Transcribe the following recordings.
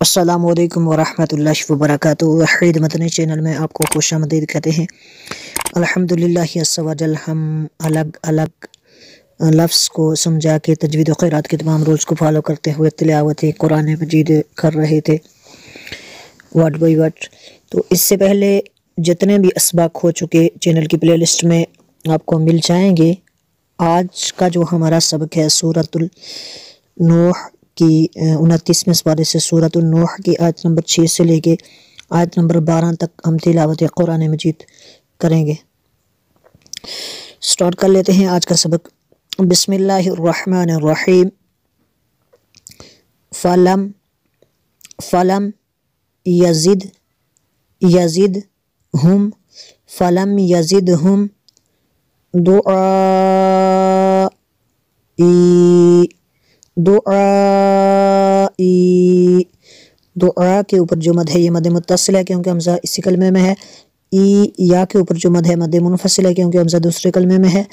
السلام علیکم ورحمۃ اللہ وبرکاتہ۔ وحید مدنی چینل میں آپ کو خوش آمدید کہتے ہیں۔ الحمدللہ عز و جل ہم الگ الگ لفظ کو سمجھا کے تجوید و قرات کے تمام رولز کو فالو کرتے ہوئے تلاوت قرآن مجید کر رہے تھے ورڈ بائی ورڈ۔ تو اس سے پہلے جتنے بھی اسباق ہو چکے چینل کی پلے لسٹ میں آپ کو مل جائیں گے۔ آج کا جو ہمارا سبق ہے سورۃ النوح کی 29ویں سپارے سے سورۃ النوح کی آیت نمبر 6 سے لے کے آیت نمبر 12 تک ہم تلاوت قرآن مجید کریں گے۔ سٹارٹ کر لیتے ہیں آج کا سبق۔ بسم اللہ الرحمن الرحیم۔ فلم یزدہم دعا کے اوپر جو مد ہے یہ مد متصل ہے کیونکہ حمزہ اسی کلمے میں ہے۔ یا کے اوپر جو مد ہے مد منفصل ہے کیونکہ حمزہ دوسرے کلمے میں ہے۔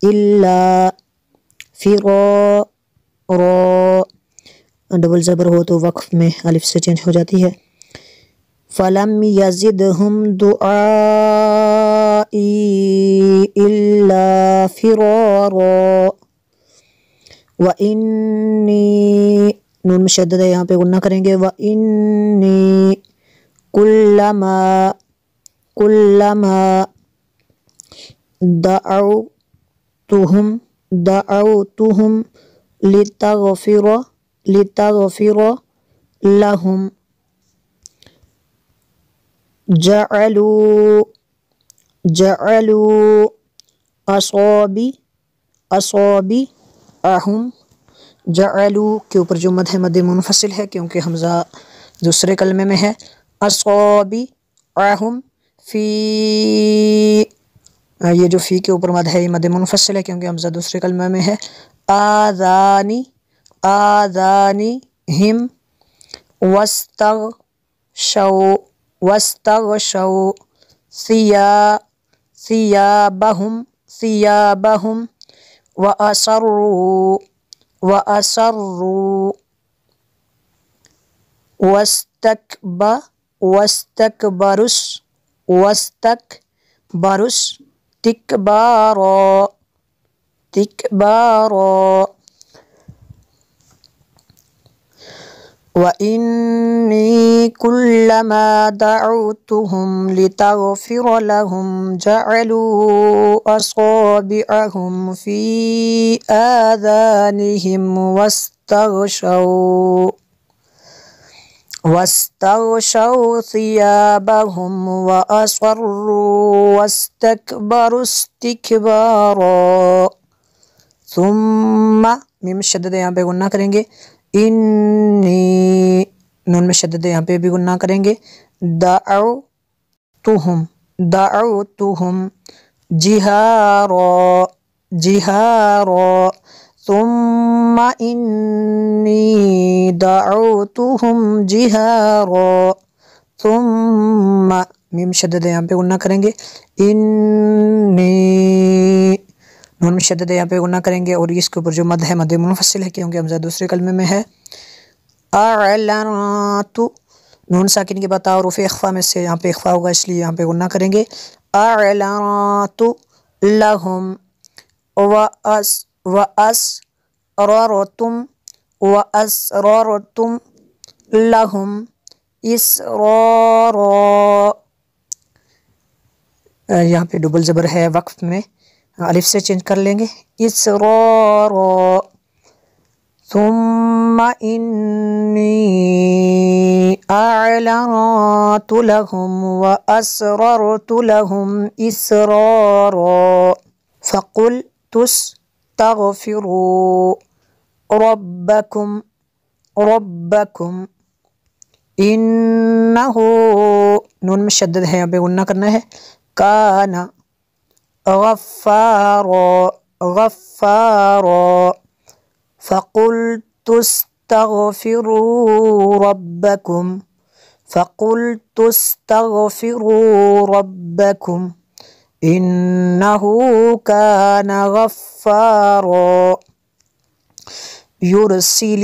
الا ڈبل زبر ہو تو وقف میں الف سے چینج ہو جاتی ہے۔ فلم یزدہم دعائی الا فرارا وَإِنِّي نون مشدد ہے یہاں پہ غنہ کریں گے۔ وَإِنِّي كُلَّمَا دعوتهم لتغفر لهم جعلوا أصابعهم جعلوا کے اوپر جو مد ہے مد منفصل ہے کیونکہ حمزہ دوسرے کلمے میں ہے۔ أصابعهم فی یہ جو فی کے اوپر مد ہے یہ مد منفصل ہے کیونکہ حمزہ دوسرے کلمے میں ہے۔ آذانہم واستغشوا ثیابہم وَأَسَرُّوا واستكبروا استكبارا وَإِنِّي كُلَّمَا دعوتهم لتغفر لهم جعلوا أصابعهم في آذانهم واستغشوا ثيابهم وأصروا واستكبروا استكبارا ثم میم شدد یہاں پہ غنہ کریں گے۔ انی نون میں شدد یہاں پہ بھی غنہ کریں گے۔ دعوتهم جہارا ثم انی دعوتهم جہارا ثم میم شدد یہاں پہ غنہ کریں گے۔ انی نون میں شدد یہاں پہ غنہ کریں گے اور اس کے اوپر جو مد ہے مد منفصل ہے کیونکہ حمزہ دوسرے کلمے میں ہے۔ اعلنت نون ساکن کے بعد حروف اخفا میں سے یہاں پہ اخفا ہوگا اس لیے یہاں پہ غنہ کریں گے۔ اعلنت لہم واسررتم لہم اسرارا یہاں پہ ڈبل زبر ہے وقف میں الف سے چینج کر لیں گے۔ اسرارا ثم انی اعلنت لهم واسررت لهم اسرارا فقلت استغفروا ربکم انہ نون میں شدد ہے یہاں پہ غنہ کرنا ہے۔ کان غفارا فقلت استغفروا ربکم انہ کان غفارا یرسل